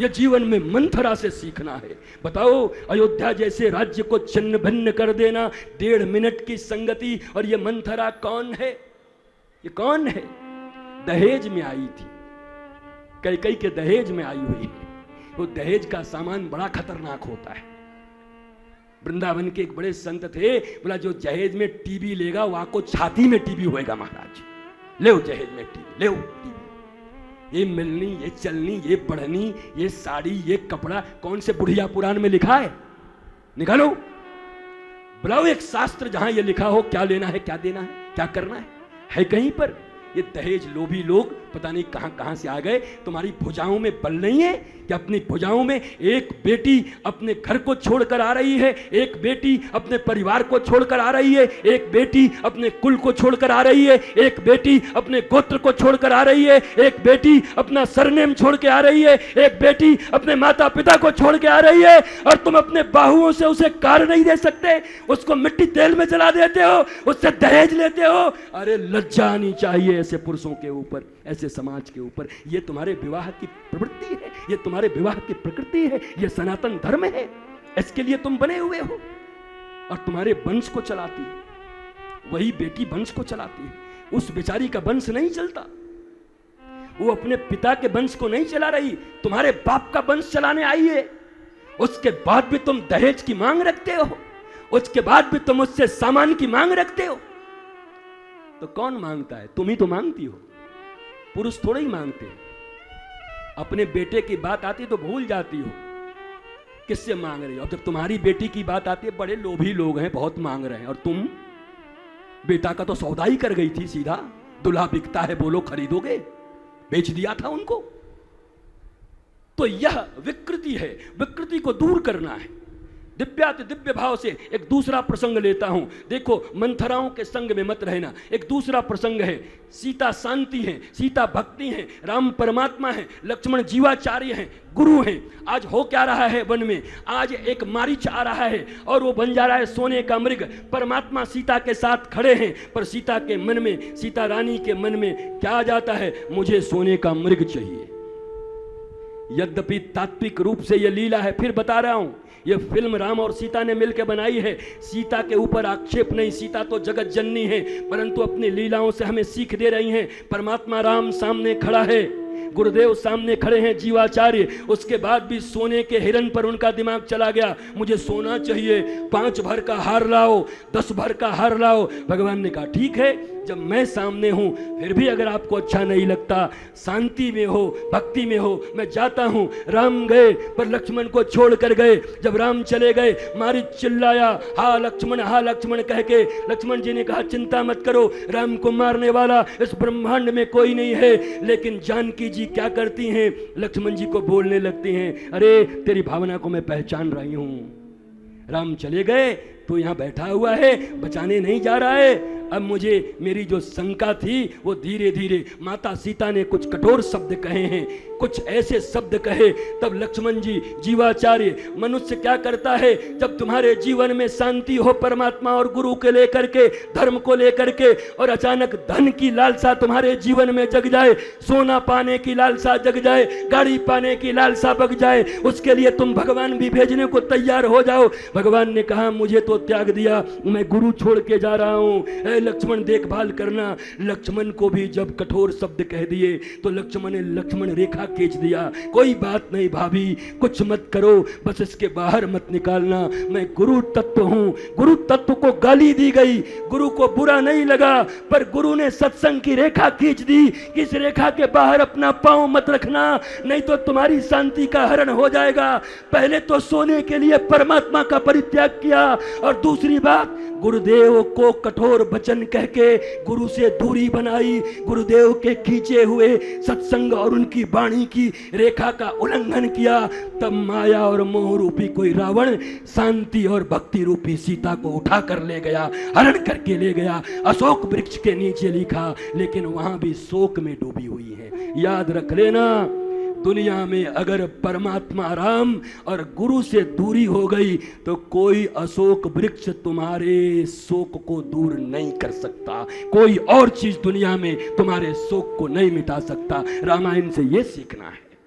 ये जीवन में मंथरा से सीखना है। बताओ, अयोध्या जैसे राज्य को छिन्न भिन्न कर देना, 1.5 मिनट की संगति, और ये मंथरा कौन है? ये कौन है? दहेज में आई थी, कैकेयी के दहेज में आई हुई है। वो दहेज का सामान बड़ा खतरनाक होता है। वृंदावन के एक बड़े संत थे, बोला जो जहेज में टीबी लेगा वहां को छाती में टीबी होएगा महाराज। ले जहेज में टीबी, ले टीबी। ये मिलनी, ये चलनी, ये बढ़नी, ये साड़ी, ये कपड़ा, कौन से बुढ़िया पुराण में लिखा है? निकालो, बुलाओ एक शास्त्र जहां ये लिखा हो क्या लेना है, क्या देना है, क्या करना है कहीं पर? ये दहेज लोभी लोग पता नहीं कहां कहां से आ गए। तुम्हारी भुजाओं में बल नहीं है कि अपनी भुजाओं में एक बेटी अपने घर को छोड़कर आ रही है, एक बेटी अपने परिवार को छोड़कर आ रही है, एक बेटी अपने कुल को छोड़कर आ रही है, एक बेटी अपने गोत्र को छोड़कर आ रही है, एक बेटी अपना सरनेम छोड़ के आ रही है, एक बेटी अपने माता पिता को छोड़ के आ रही है, और तुम अपने बाहुओं से उसे कार नहीं दे सकते, उसको मिट्टी तेल में जला देते हो, उससे दहेज लेते हो। अरे लज्जा आनी चाहिए ऐसे पुरुषों के ऊपर, ऐसे समाज के ऊपर। ये तुम्हारे विवाह की प्रवृत्ति है, ये तुम्हारे विवाह की प्रकृति है, ये सनातन धर्म है, इसके लिए तुम बने हुए हो। और तुम्हारे वंश को चलाती है वही बेटी, वंश को चलाती है। उस बेचारी का वंश नहीं चलता, वो अपने पिता के वंश को नहीं चला रही, तुम्हारे बाप का वंश चलाने आई है। उसके बाद भी तुम दहेज की मांग रखते हो, उसके बाद भी तुम उससे सामान की मांग रखते हो। तो कौन मांगता है? तुम ही तो मांगती हो, पुरुष थोड़े ही मांगते हैं। अपने बेटे की बात आती तो भूल जाती हो किससे मांग रही हो। अब जब तुम्हारी बेटी की बात आती है, बड़े लोभी लोग हैं, बहुत मांग रहे हैं, और तुम बेटा का तो सौदा ही कर गई थी सीधा। दूल्हा बिकता है, बोलो खरीदोगे? बेच दिया था उनको। तो यह विकृति है, विकृति को दूर करना है। दिव्याति दिव्य भाव से एक दूसरा प्रसंग लेता हूं। देखो, मंथराओं के संग में मत रहना। एक दूसरा प्रसंग है, सीता शांति है, सीता भक्ति है, राम परमात्मा है, लक्ष्मण जीवाचार्य हैं, गुरु हैं। आज हो क्या रहा है वन में? आज एक मारीच आ रहा है और वो बन जा रहा है सोने का मृग। परमात्मा सीता के साथ खड़े हैं, पर सीता के मन में, सीता रानी के मन में क्या आ जाता है? मुझे सोने का मृग चाहिए। यद्यपि तात्विक रूप से यह लीला है, फिर बता रहा हूं, यह फिल्म राम और सीता ने मिलकर बनाई है। सीता के ऊपर आक्षेप नहीं, सीता तो जगत जननी है, परंतु अपनी लीलाओं से हमें सीख दे रही हैं। परमात्मा राम सामने खड़ा है, गुरुदेव सामने खड़े हैं, जीवाचार्य। उसके बाद भी सोने के हिरन पर उनका दिमाग चला गया। मुझे सोना चाहिए, 5 भर का हार लाओ, 10 भर का हार लाओ। भगवान ने कहा ठीक है, जब मैं सामने हूं, फिर भी अगर आपको अच्छा नहीं लगता, शांति में हो, भक्ति में हो, मैं जाता हूं। राम गए, पर लक्ष्मण को छोड़ कर गए। जब राम चले गए, मारीच चिल्लाया, हा लक्ष्मण, हा लक्ष्मण कह के। लक्ष्मण जी ने कहा चिंता मत करो, राम को मारने वाला इस ब्रह्मांड में कोई नहीं है। लेकिन जानकी जी क्या करती हैं? लक्ष्मण जी को बोलने लगती हैं, अरे तेरी भावना को मैं पहचान रही हूं। राम चले गए तो यहां बैठा हुआ है, बचाने नहीं जा रहा है। अब मुझे मेरी जो शंका थी वो धीरे धीरे, माता सीता ने कुछ कठोर शब्द कहे हैं, कुछ ऐसे शब्द कहे। तब लक्ष्मण जी जीवाचार्य, मनुष्य क्या करता है जब तुम्हारे जीवन में शांति हो परमात्मा और गुरु के लेकर के, धर्म को लेकर के, और अचानक धन की लालसा तुम्हारे जीवन में जग जाए, सोना पाने की लालसा जग जाए, गाड़ी पाने की लालसा बग जाए, उसके लिए तुम भगवान भी भेजने को तैयार हो जाओ। भगवान ने कहा मुझे तो त्याग दिया, मैं गुरु छोड़ के जा रहा हूं, लक्ष्मण देखभाल करना। लक्ष्मण को भी जब कठोर शब्द कह दिए तो लक्ष्मण ने लक्ष्मण रेखा खींच दिया। कोई बात नहीं भाभी, कुछ मत करो, बस इसके बाहर मत निकालना, मैं गुरु तत्व हूं। गुरु तत्व को गाली दी गई, गुरु को बुरा नहीं लगा, पर गुरु ने सत्संग की रेखा खींच दी कि इस रेखा के बाहर अपना पांव मत रखना, नहीं तो तुम्हारी शांति का हरण हो जाएगा। पहले तो सोने के लिए परमात्मा का परित्याग किया, और दूसरी बात, गुरुदेव को कठोर वचन कह के गुरु से दूरी बनाई। गुरुदेव के खींचे हुए सत्संग और उनकी वाणी की रेखा का उल्लंघन किया। तब माया और मोह रूपी कोई रावण शांति और भक्ति रूपी सीता को उठा कर ले गया, हरण करके ले गया, अशोक वृक्ष के नीचे लिखा, लेकिन वहां भी शोक में डूबी हुई है। याद रख लेना, दुनिया में अगर परमात्मा राम और गुरु से दूरी हो गई तो कोई अशोक वृक्ष तुम्हारे शोक को दूर नहीं कर सकता, कोई और चीज दुनिया में तुम्हारे शोक को नहीं मिटा सकता। रामायण से ये सीखना है।